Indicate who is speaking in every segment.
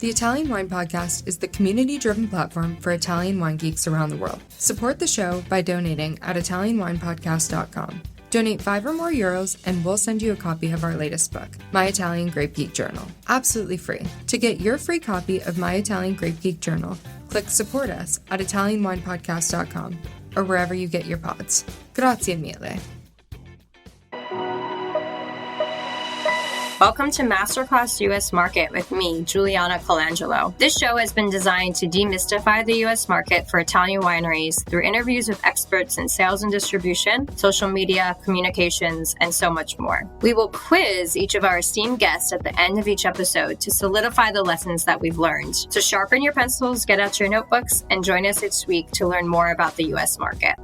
Speaker 1: The Italian Wine Podcast is the community-driven platform for Italian wine geeks around the world. Support the show by donating at ItalianWinePodcast.com. Donate €5 or more and we'll send you a copy of our latest book, My Italian Grape Geek Journal, absolutely free. To get your free copy of My Italian Grape Geek Journal, click Support Us at ItalianWinePodcast.com or wherever you get your pods. Grazie mille.
Speaker 2: Welcome to Masterclass U.S. Market with me, Juliana Colangelo. This show has been designed to demystify the U.S. market for Italian wineries through interviews with experts in sales and distribution, social media, communications, and so much more. We will quiz each of our esteemed guests at the end of each episode to solidify the lessons that we've learned. So sharpen your pencils, get out your notebooks, and join us each week to learn more about the U.S. market.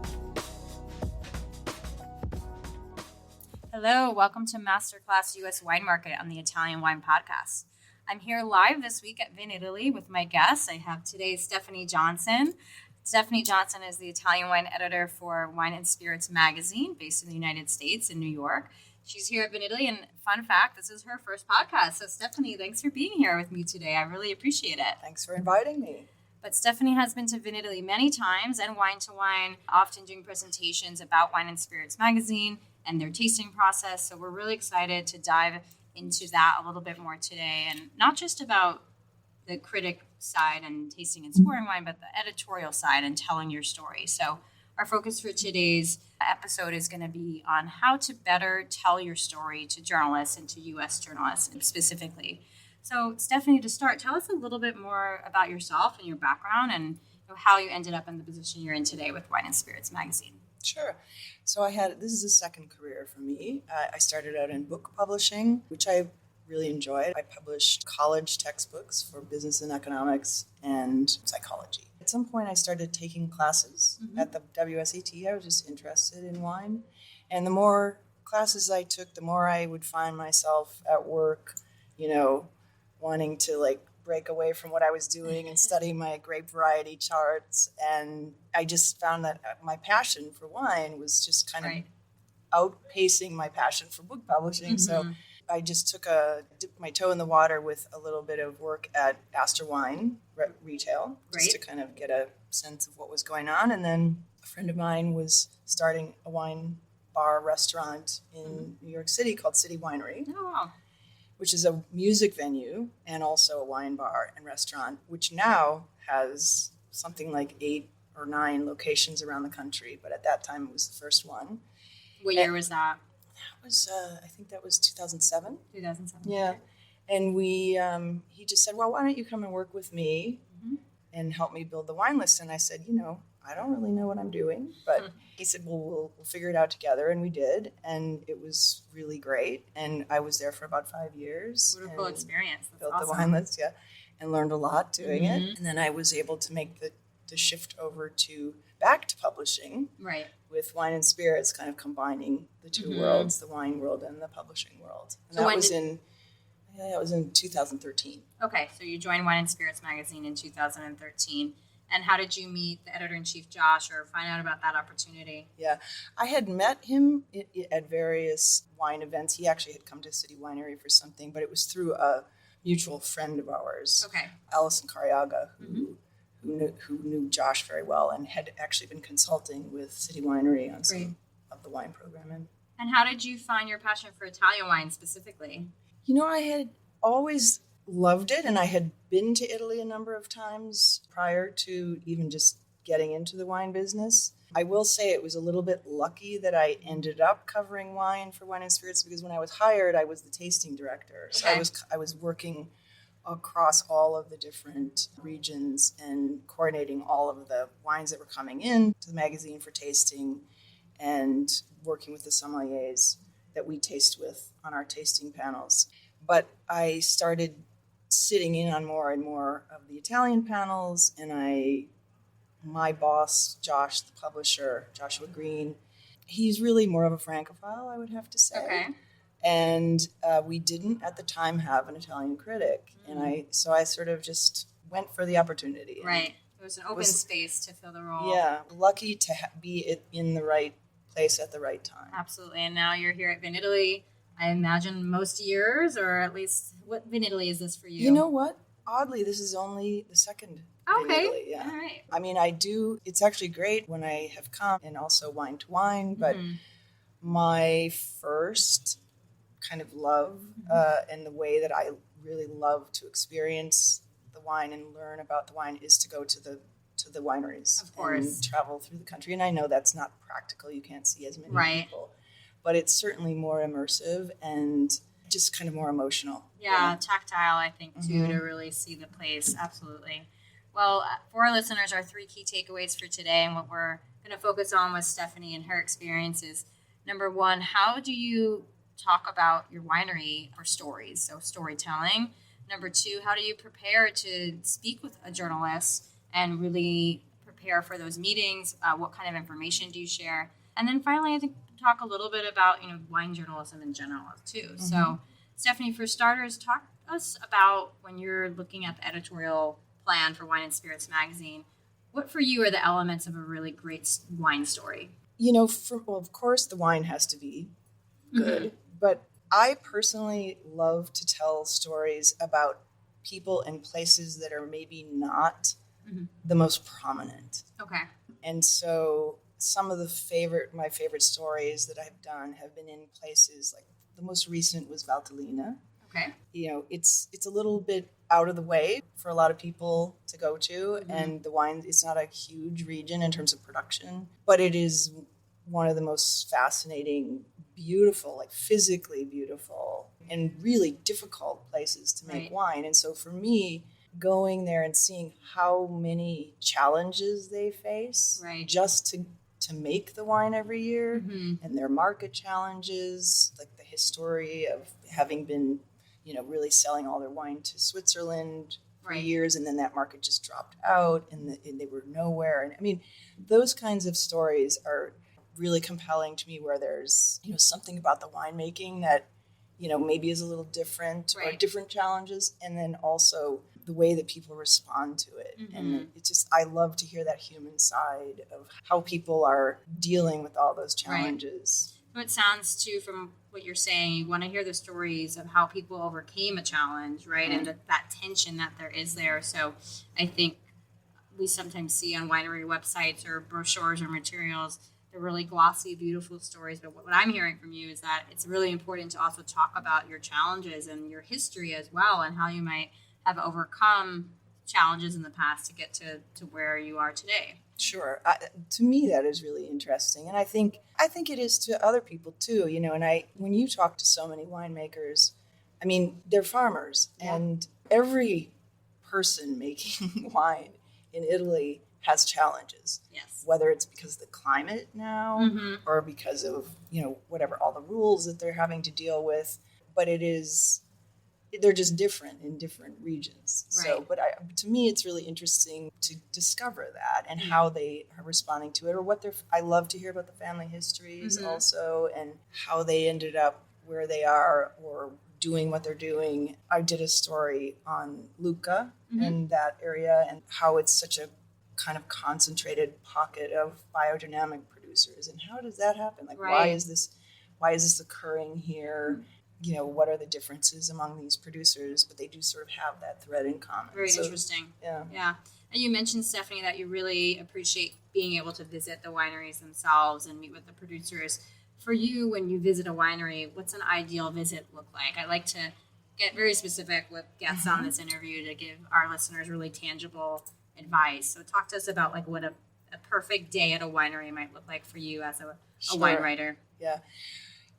Speaker 2: Hello, welcome to Masterclass U.S. Wine Market on the Italian Wine Podcast. I'm here live this week at Vinitaly with my guests. I have today Stephanie Johnson. Stephanie Johnson is the Italian wine editor for Wine and Spirits magazine based in the United States in New York. She's here at Vinitaly, and fun fact, this is her first podcast. So Stephanie, thanks for being here with me today. I really appreciate it.
Speaker 3: Thanks for inviting me.
Speaker 2: But Stephanie has been to Vinitaly many times and Wine to Wine, often doing presentations about Wine and Spirits magazine and their tasting process. So we're really excited to dive into that a little bit more today, and not just about the critic side and tasting and scoring wine, but the editorial side and telling your story. So our focus for today's episode is going to be on how to better tell your story to journalists and to U.S. journalists specifically. So Stephanie, to start, tell us a little bit more about yourself and your background and how you ended up in the position you're in today with Wine and Spirits magazine.
Speaker 3: Sure. So this is a second career for me. I started out in book publishing, which I really enjoyed. I published college textbooks for business and economics and psychology. At some point, I started taking classes at the WSET. I was just interested in wine. And the more classes I took, the more I would find myself at work, wanting to break away from what I was doing and study my grape variety charts. And I just found that my passion for wine was just kind of outpacing my passion for book publishing. So I just dipped my toe in the water with a little bit of work at Astor Wine retail, just to kind of get a sense of what was going on. And then a friend of mine was starting a wine bar restaurant in New York City called City Winery. Oh, wow. Which is a music venue and also a wine bar and restaurant, which now has something like 8 or 9 locations around the country. But at that time, it was the first one.
Speaker 2: What year was that?
Speaker 3: That was, I think that was 2007.
Speaker 2: 2007.
Speaker 3: Yeah. Okay. And he just said, well, why don't you come and work with me and help me build the wine list? And I said, I don't really know what I'm doing, but he said, well, we'll figure it out together. And we did. And it was really great. And I was there for about 5 years.
Speaker 2: What a cool experience. That's
Speaker 3: built
Speaker 2: awesome.
Speaker 3: The wine list, and learned a lot doing it. And then I was able to make the shift over back to publishing with Wine and Spirits, kind of combining the two worlds, the wine world and the publishing world. And so that was in 2013.
Speaker 2: Okay, so you joined Wine and Spirits magazine in 2013. And how did you meet the editor-in-chief, Josh, or find out about that opportunity?
Speaker 3: Yeah, I had met him at various wine events. He actually had come to City Winery for something, but it was through a mutual friend of ours, Allison Cariaga, who knew Josh very well and had actually been consulting with City Winery on some of the wine programming.
Speaker 2: And how did you find your passion for Italian wine specifically?
Speaker 3: I had always loved it, and I had been to Italy a number of times prior to even just getting into the wine business. I will say it was a little bit lucky that I ended up covering wine for Wine and Spirits, because when I was hired, I was the tasting director. So I was working across all of the different regions and coordinating all of the wines that were coming in to the magazine for tasting and working with the sommeliers that we taste with on our tasting panels. But I started sitting in on more and more of the Italian panels, and my boss, Josh, the publisher, Joshua Green, he's really more of a Francophile, I would have to say.
Speaker 2: Okay.
Speaker 3: And we didn't at the time have an Italian critic, and so I sort of just went for the opportunity.
Speaker 2: Right. It was an open space to fill the role.
Speaker 3: Yeah, lucky to be in the right place at the right time.
Speaker 2: Absolutely. And now you're here at Vinitaly. I imagine most years, or at least what Vinitaly is this for you?
Speaker 3: You know what? Oddly, this is only the second
Speaker 2: Okay.
Speaker 3: Vinitaly, yeah.
Speaker 2: All right.
Speaker 3: I mean, it's actually great when I have come and also wine to wine, but my first kind of love and the way that I really love to experience the wine and learn about the wine is to go to the wineries,
Speaker 2: of course,
Speaker 3: and travel through the country. And I know that's not practical; you can't see as many people, but it's certainly more immersive and just kind of more emotional.
Speaker 2: Yeah, tactile, I think, too, to really see the place. Absolutely. Well, for our listeners, our 3 key takeaways for today and what we're going to focus on with Stephanie and her experiences. Number 1, how do you talk about your winery or stories? So storytelling. Number 2, how do you prepare to speak with a journalist and really prepare for those meetings? What kind of information do you share? And then finally, I think talk a little bit about, wine journalism in general too. So Stephanie, for starters, talk to us about when you're looking at the editorial plan for Wine and Spirits magazine, what for you are the elements of a really great wine story?
Speaker 3: Of course the wine has to be good, but I personally love to tell stories about people and places that are maybe not the most prominent.
Speaker 2: Okay.
Speaker 3: And so some of my favorite stories that I've done have been in places like the most recent was Valtellina.
Speaker 2: Okay.
Speaker 3: It's a little bit out of the way for a lot of people to go to, and the wine, it's not a huge region in terms of production, but it is one of the most fascinating, beautiful, like physically beautiful and really difficult places to make wine. And so for me, going there and seeing how many challenges they face just to make the wine every year, and their market challenges, like the history of having been, really selling all their wine to Switzerland for years, and then that market just dropped out and they were nowhere. And I mean, those kinds of stories are really compelling to me, where there's, something about the winemaking that, maybe is a little different or different challenges, and then also the way that people respond to it. And it's just, I love to hear that human side of how people are dealing with all those challenges.
Speaker 2: So it sounds too, from what you're saying, you want to hear the stories of how people overcame a challenge, and that tension that there is there. So I think we sometimes see on winery websites or brochures or materials, they're really glossy, beautiful stories. But what I'm hearing from you is that it's really important to also talk about your challenges and your history as well, and how you might have overcome challenges in the past to get to where you are today.
Speaker 3: Sure. To me, that is really interesting. And I think it is to other people too, and when you talk to so many winemakers, I mean, they're farmers, and every person making wine in Italy has challenges.
Speaker 2: Yes.
Speaker 3: Whether it's because of the climate now or because of, whatever, all the rules that they're having to deal with, but they're just different in different regions. So, but to me, it's really interesting to discover that and how they are responding to it, or I love to hear about the family histories also, and how they ended up where they are or doing what they're doing. I did a story on Lucca and that area, and how it's such a kind of concentrated pocket of biodynamic producers, and how does that happen? Like, why is this occurring here? What are the differences among these producers? But they do sort of have that thread in common.
Speaker 2: Very interesting. Yeah. And you mentioned, Stephanie, that you really appreciate being able to visit the wineries themselves and meet with the producers. For you, when you visit a winery, what's an ideal visit look like? I like to get very specific with guests on this interview to give our listeners really tangible advice. So talk to us about like what a perfect day at a winery might look like for you as a wine writer.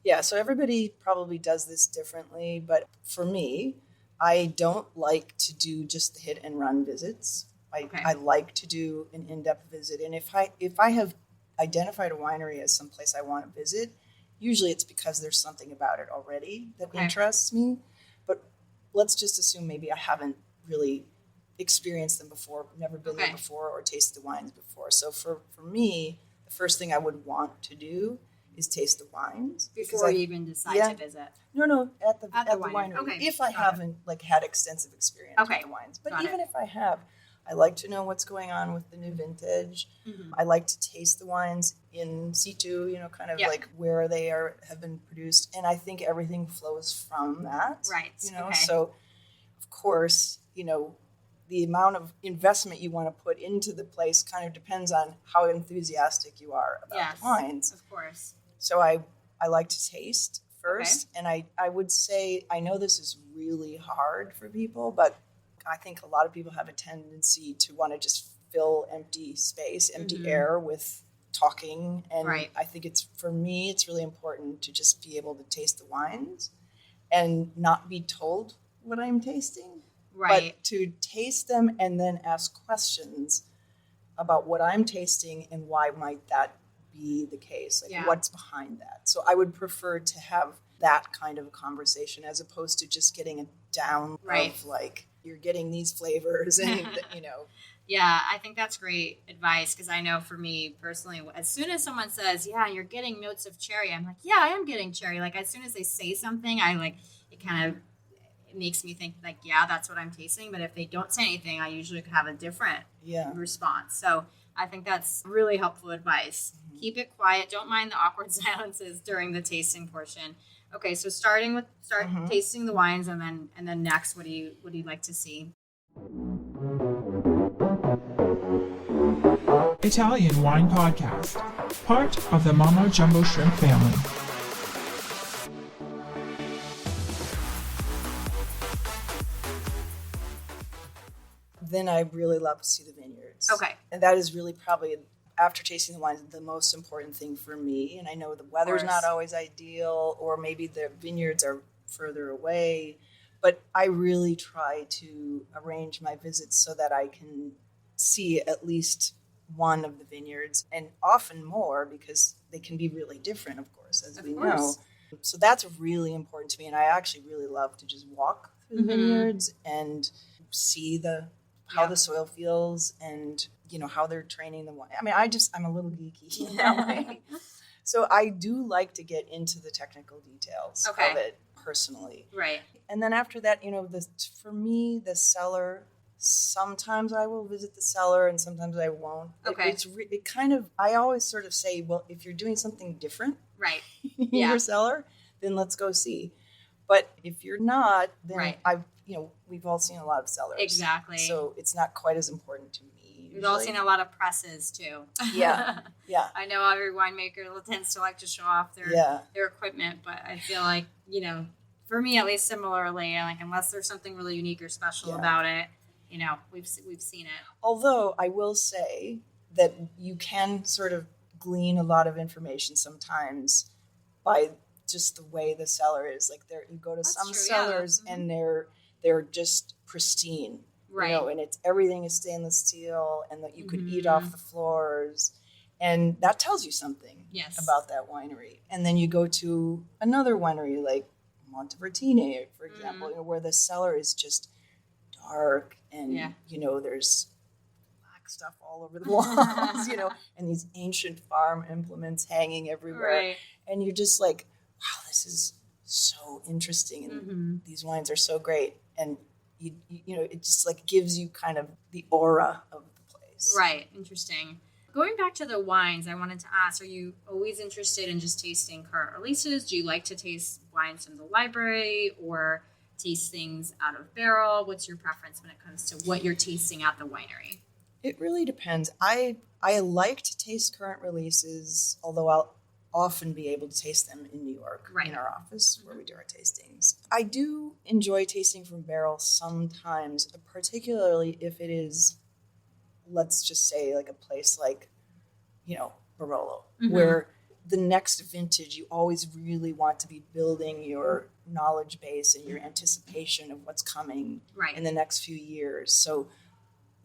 Speaker 3: Yeah, so everybody probably does this differently, but for me, I don't like to do just the hit and run visits. I like to do an in-depth visit, and if I have identified a winery as someplace I want to visit, usually it's because there's something about it already that interests me. But let's just assume maybe I haven't really experienced them before, never been there before, or tasted the wines before. So for me, the first thing I would want to do is taste the wines
Speaker 2: before you even decide to visit.
Speaker 3: No, at the winery. Okay. If I haven't had extensive experience with the wines, but even if I have, I like to know what's going on with the new vintage. I like to taste the wines in situ, kind of like where they have been produced, and I think everything flows from that.
Speaker 2: Right.
Speaker 3: So of course, the amount of investment you want to put into the place kind of depends on how enthusiastic you are about the wines.
Speaker 2: Of course.
Speaker 3: So I like to taste first. Okay. And I would say, I know this is really hard for people, but I think a lot of people have a tendency to want to just fill empty space, empty air with talking. And I think for me, it's really important to just be able to taste the wines and not be told what I'm tasting.
Speaker 2: Right.
Speaker 3: But to taste them and then ask questions about what I'm tasting and why might that be the case? What's behind that? So I would prefer to have that kind of a conversation as opposed to just getting a down of you're getting these flavors and,
Speaker 2: Yeah, I think that's great advice because I know for me personally, as soon as someone says, yeah, you're getting notes of cherry, I'm like, yeah, I am getting cherry. As soon as they say something, it makes me think yeah, that's what I'm tasting. But if they don't say anything, I usually have a different response. So I think that's really helpful advice. Mm-hmm. Keep it quiet. Don't mind the awkward silences during the tasting portion. Okay, so start tasting the wines, and then next, what do you like to see?
Speaker 4: Italian Wine Podcast, part of the Mama Jumbo Shrimp family.
Speaker 3: Then I really love to see the vineyards.
Speaker 2: Okay.
Speaker 3: And that is really probably, after tasting the wines, the most important thing for me. And I know the weather's not always ideal, or maybe the vineyards are further away, but I really try to arrange my visits so that I can see at least one of the vineyards, and often more because they can be really different, of course, as we know. So that's really important to me. And I actually really love to just walk through the vineyards and see how the soil feels and, how they're training the wine. I mean, I'm a little geeky in that way. So I do like to get into the technical details of it personally.
Speaker 2: Right.
Speaker 3: And then after that, for me, the cellar, sometimes I will visit the cellar and sometimes I won't.
Speaker 2: Okay.
Speaker 3: I always sort of say, well, if you're doing something different in your cellar, then let's go see. But if you're not, then we've all seen a lot of cellars.
Speaker 2: Exactly.
Speaker 3: So it's not quite as important to me.
Speaker 2: We've all seen a lot of presses too.
Speaker 3: Yeah. Yeah.
Speaker 2: I know every winemaker tends to like to show off their equipment, but I feel like, for me at least similarly, unless there's something really unique or special about it, we've seen it.
Speaker 3: Although I will say that you can sort of glean a lot of information sometimes by just the way the cellar is. You go to some cellars and they're just pristine, and everything is stainless steel, and that you could eat off the floors, and that tells you something about that winery. And then you go to another winery like Montevertine, for example, where the cellar is just dark and there's black stuff all over the walls, and these ancient farm implements hanging everywhere, and you're just like, wow, this is so interesting, and these wines are so great, and it just gives you kind of the aura of the place.
Speaker 2: Right. Interesting. Going back to the wines, I wanted to ask, are you always interested in just tasting current releases? Do you like to taste wines from the library or taste things out of barrel? What's your preference when it comes to what you're tasting at the winery?
Speaker 3: It really depends. I like to taste current releases, although I'll often be able to taste them in New York in our office where we do our tastings. I do enjoy tasting from barrel sometimes, particularly if it is, let's just say, a place like, Barolo, where the next vintage, you always really want to be building your knowledge base and your anticipation of what's coming in the next few years. So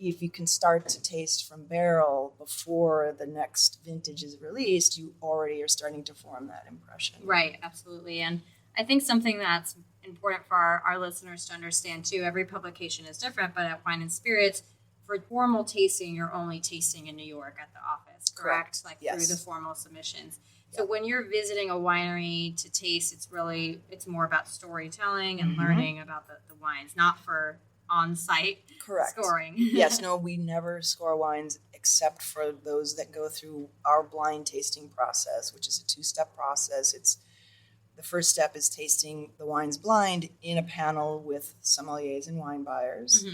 Speaker 3: if you can start to taste from barrel before the next vintage is released, you already are starting to form that impression.
Speaker 2: Right, absolutely. And I think something that's important for our listeners to understand too, every publication is different, but at Wine and Spirits, for formal tasting, you're only tasting in New York at the office, correct? Through the formal submissions. So when you're visiting a winery to taste, it's more about storytelling and learning about the wines, not for on-site scoring.
Speaker 3: Yes, no, we never score wines except for those that go through our blind tasting process, which is a 2-step process. the first step is tasting the wines blind in a panel with sommeliers and wine buyers,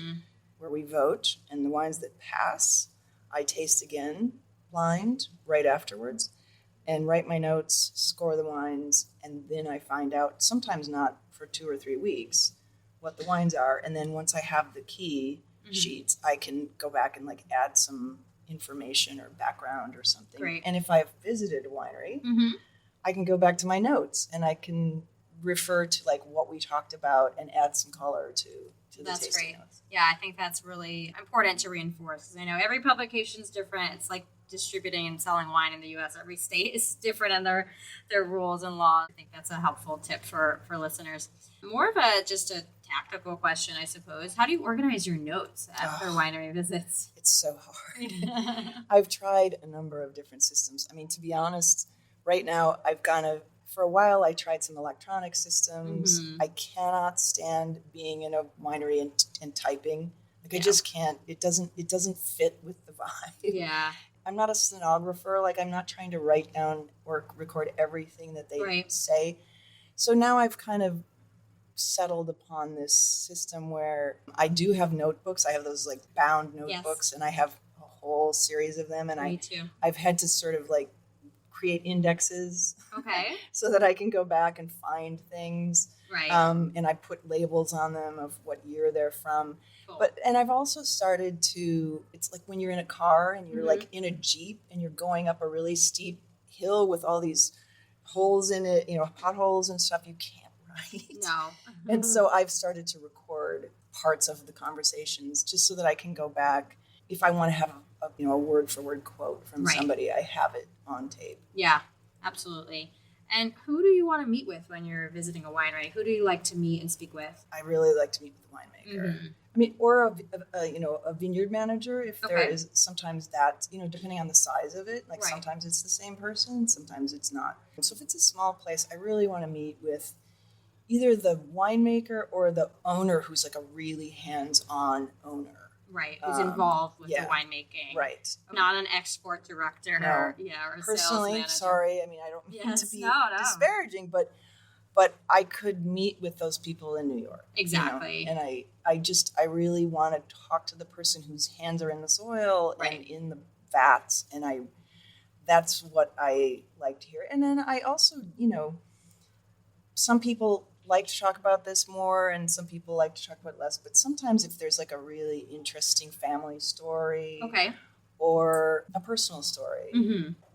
Speaker 3: where we vote, and the wines that pass, I taste again blind right afterwards and write my notes, score the wines, and then I find out, sometimes not for 2 or 3 weeks, what the wines are. And then once I have the key sheets, I can go back and like add some information or background or something.
Speaker 2: Great.
Speaker 3: And if I've visited a winery, I can go back to my notes and I can refer to like what we talked about and add some color to the
Speaker 2: That's
Speaker 3: tasting
Speaker 2: great.
Speaker 3: notes.
Speaker 2: Yeah, I think that's really important to reinforce, because I know every publication is different. It's like distributing and selling wine in the U.S. Every state is different in their rules and laws. I think that's a helpful tip for listeners. More of just a tactical question, I suppose. How do you organize your notes after winery visits?
Speaker 3: It's so hard. I've tried a number of different systems. I mean, to be honest, right now for a while I tried some electronic systems. I cannot stand being in a winery and typing. Like I just can't. It doesn't fit with the vibe.
Speaker 2: Yeah.
Speaker 3: I'm not a stenographer. Like I'm not trying to write down or record everything that they say. So now I've kind of settled upon this system where I do have notebooks. I have those like bound notebooks, and I have a whole series of them. And
Speaker 2: Me too.
Speaker 3: I've had to sort of like create indexes, so that I can go back and find things.
Speaker 2: Right.
Speaker 3: And I put labels on them of what year they're from.
Speaker 2: Cool.
Speaker 3: And I've also started to, it's like when you're in a car and you're like in a Jeep and you're going up a really steep hill with all these holes in it, potholes and stuff, you can't write.
Speaker 2: No.
Speaker 3: And so I've started to record parts of the conversations just so that I can go back. If I want to have a word for word quote from somebody, I have it on tape.
Speaker 2: Yeah, absolutely. And who do you want to meet with when you're visiting a winery? Who do you like to meet and speak with?
Speaker 3: I really like to meet with the winemaker. I mean, or a vineyard manager, if there is sometimes that, depending on the size of it, like sometimes it's the same person, sometimes it's not. So if it's a small place, I really want to meet with either the winemaker or the owner who's like a really hands-on owner.
Speaker 2: Right, who's involved with the winemaking.
Speaker 3: Right.
Speaker 2: Not an export director.
Speaker 3: No.
Speaker 2: Or
Speaker 3: Personally,
Speaker 2: sales manager.
Speaker 3: sorry, I mean, I don't mean to be
Speaker 2: no.
Speaker 3: disparaging, but I could meet with those people in New York.
Speaker 2: Exactly.
Speaker 3: And I really want to talk to the person whose hands are in the soil and in the vats. And that's what I like to hear. And then I also, some people like to talk about this more and some people like to talk about less, but sometimes if there's like a really interesting family story or a personal story,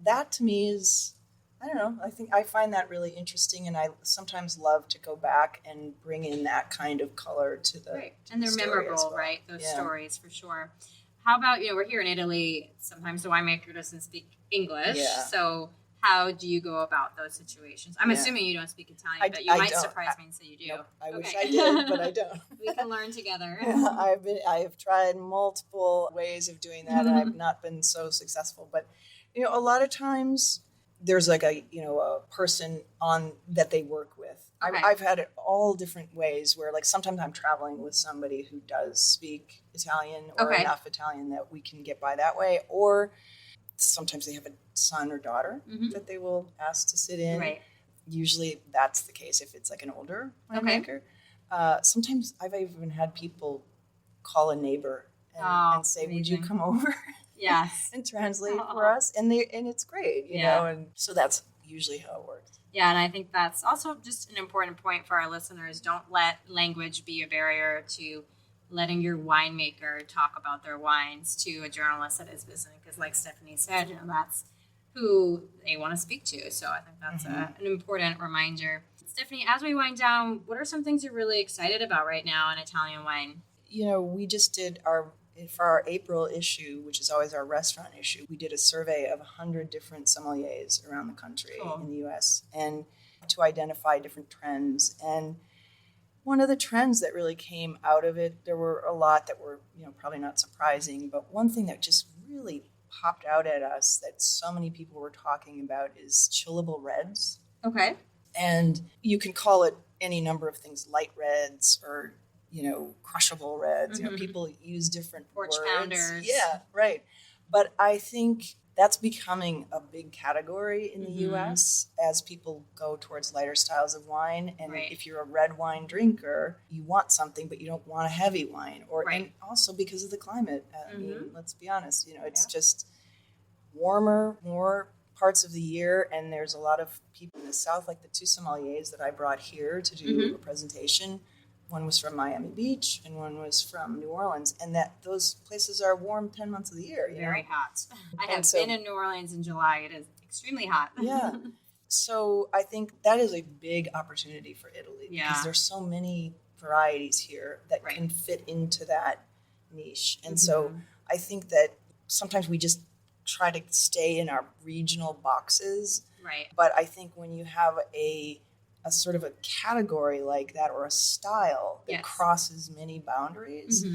Speaker 3: that to me is, I don't know, I find that really interesting, and I sometimes love to go back and bring in that kind of color to the
Speaker 2: and they're memorable, right? Those stories for sure. How about, we're here in Italy, sometimes the winemaker doesn't speak English, so how do you go about those situations? I'm assuming you don't speak Italian, but you might surprise me and say you do.
Speaker 3: Nope, I wish I did, but I don't.
Speaker 2: We can learn together.
Speaker 3: I have tried multiple ways of doing that, and I've not been so successful. But a lot of times there's like a person on that they work with. I've had it all different ways where like sometimes I'm traveling with somebody who does speak Italian or enough Italian that we can get by that way, or sometimes they have a son or daughter that they will ask to sit in. Right. Usually that's the case if it's like an older winemaker. Sometimes I've even had people call a neighbor and say, amazing. Would you come over and translate for us? And it's great, you know, and so that's usually how it works.
Speaker 2: Yeah, and I think that's also just an important point for our listeners. Don't let language be a barrier to letting your winemaker talk about their wines to a journalist that is visiting, because like Stephanie said, that's who they want to speak to. So I think that's an important reminder. Stephanie, as we wind down, what are some things you're really excited about right now in Italian wine?
Speaker 3: We just did for our April issue, which is always our restaurant issue, we did a survey of 100 different sommeliers around the country in the U.S. and to identify different trends. And one of the trends that really came out of it, there were a lot that were, probably not surprising, but one thing that just really popped out at us that so many people were talking about is chillable reds.
Speaker 2: Okay.
Speaker 3: And you can call it any number of things, light reds or, crushable reds. People use different
Speaker 2: porch
Speaker 3: words.
Speaker 2: pounders.
Speaker 3: Yeah, right. But I think that's becoming a big category in the U.S. as people go towards lighter styles of wine. And if you're a red wine drinker, you want something, but you don't want a heavy wine. And also because of the climate. I mean, let's be honest, it's just warmer, more parts of the year. And there's a lot of people in the South, like the two sommeliers that I brought here to do a presentation. One was from Miami Beach and one was from New Orleans. And those places are warm 10 months of the year.
Speaker 2: Very hot. I have been in New Orleans in July. It is extremely hot.
Speaker 3: Yeah. So I think that is a big opportunity for Italy because there's so many varieties here that can fit into that niche. And so I think that sometimes we just try to stay in our regional boxes.
Speaker 2: Right.
Speaker 3: But I think when you have a sort of a category like that or a style that crosses many boundaries,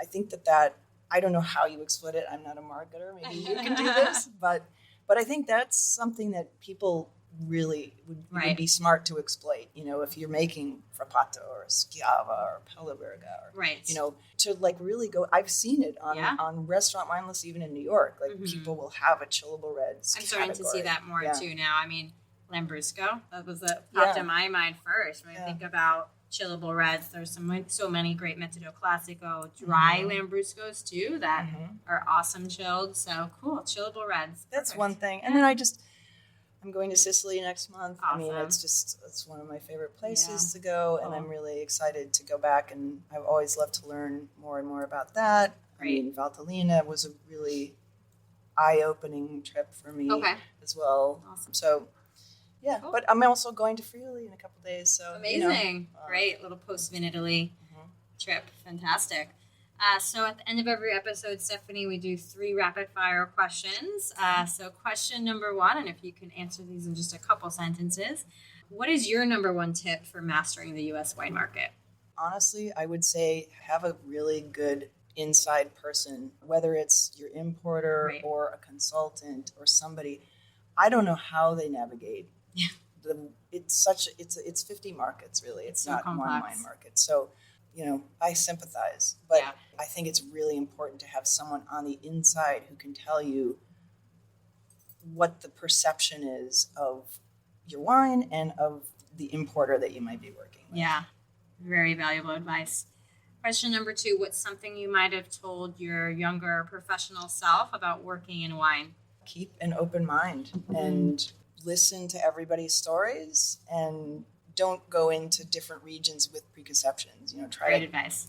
Speaker 3: I think that I don't know how you exploit it. I'm not a marketer. Maybe you can do this. But I think that's something that people really would be smart to exploit. If you're making Frappato or Schiava or Pellberga or, to like really go, I've seen it on restaurant wine lists, even in New York, like people will have a chillable reds
Speaker 2: I'm starting to see that more too now. I mean, Lambrusco, that was popped in my mind first. When I think about chillable reds, there's so many great Metodo Classico dry Lambruscos too that are awesome chilled. So cool, chillable reds.
Speaker 3: That's perfect. One thing. And then I'm going to Sicily next month.
Speaker 2: Awesome.
Speaker 3: I mean, it's one of my favorite places to go, and I'm really excited to go back. And I've always loved to learn more and more about that. I mean, Valtellina was a really eye-opening trip for me as well.
Speaker 2: Awesome.
Speaker 3: So, yeah, cool. But I'm also going to Friuli in a couple days. So
Speaker 2: amazing, great little post Vinitaly trip, fantastic. So at the end of every episode, Stephanie, we do 3 rapid fire questions. So question number 1, and if you can answer these in just a couple sentences, what is your number 1 tip for mastering the U.S. wine market?
Speaker 3: Honestly, I would say have a really good inside person, whether it's your importer or a consultant or somebody. I don't know how they navigate. Yeah. It's 50 markets really. It's not one wine market. So, I sympathize, but I think it's really important to have someone on the inside who can tell you what the perception is of your wine and of the importer that you might be working with.
Speaker 2: Yeah. Very valuable advice. Question number 2, what's something you might have told your younger professional self about working in wine?
Speaker 3: Keep an open mind and listen to everybody's stories and don't go into different regions with preconceptions.
Speaker 2: Great advice.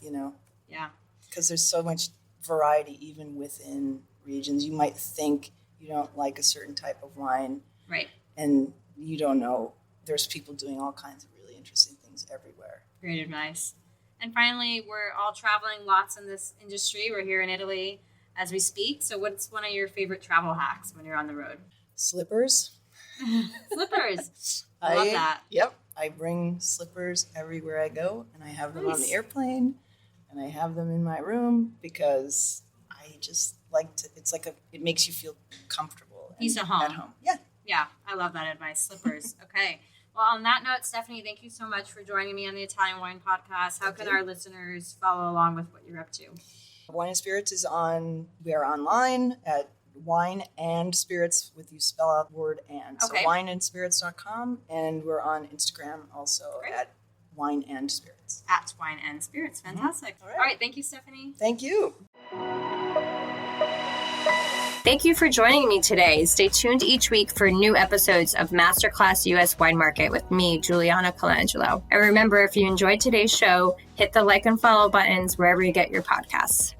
Speaker 3: Yeah. Because there's so much variety even within regions. You might think you don't like a certain type of wine.
Speaker 2: Right.
Speaker 3: And you don't know. There's people doing all kinds of really interesting things everywhere.
Speaker 2: Great advice. And finally, we're all traveling lots in this industry. We're here in Italy as we speak. So what's one of your favorite travel hacks when you're on the road?
Speaker 3: Slippers.
Speaker 2: Slippers. I love that.
Speaker 3: Yep. I bring slippers everywhere I go, and I have them on the airplane, and I have them in my room because I just like to, it makes you feel comfortable.
Speaker 2: Peace at home.
Speaker 3: At home. Yeah.
Speaker 2: Yeah. I love that advice. Slippers. Okay. Well, on that note, Stephanie, thank you so much for joining me on the Italian Wine Podcast. How can our listeners follow along with what you're up to?
Speaker 3: Wine and Spirits we are online at Wine and Spirits, with you spell out the word and. So wineandspirits.com, and we're on Instagram also at Wine and Spirits.
Speaker 2: At Wine and Spirits. Fantastic. All right. Thank you, Stephanie.
Speaker 3: Thank you.
Speaker 2: Thank you for joining me today. Stay tuned each week for new episodes of Masterclass US Wine Market with me, Juliana Colangelo. And remember, if you enjoyed today's show, hit the like and follow buttons wherever you get your podcasts.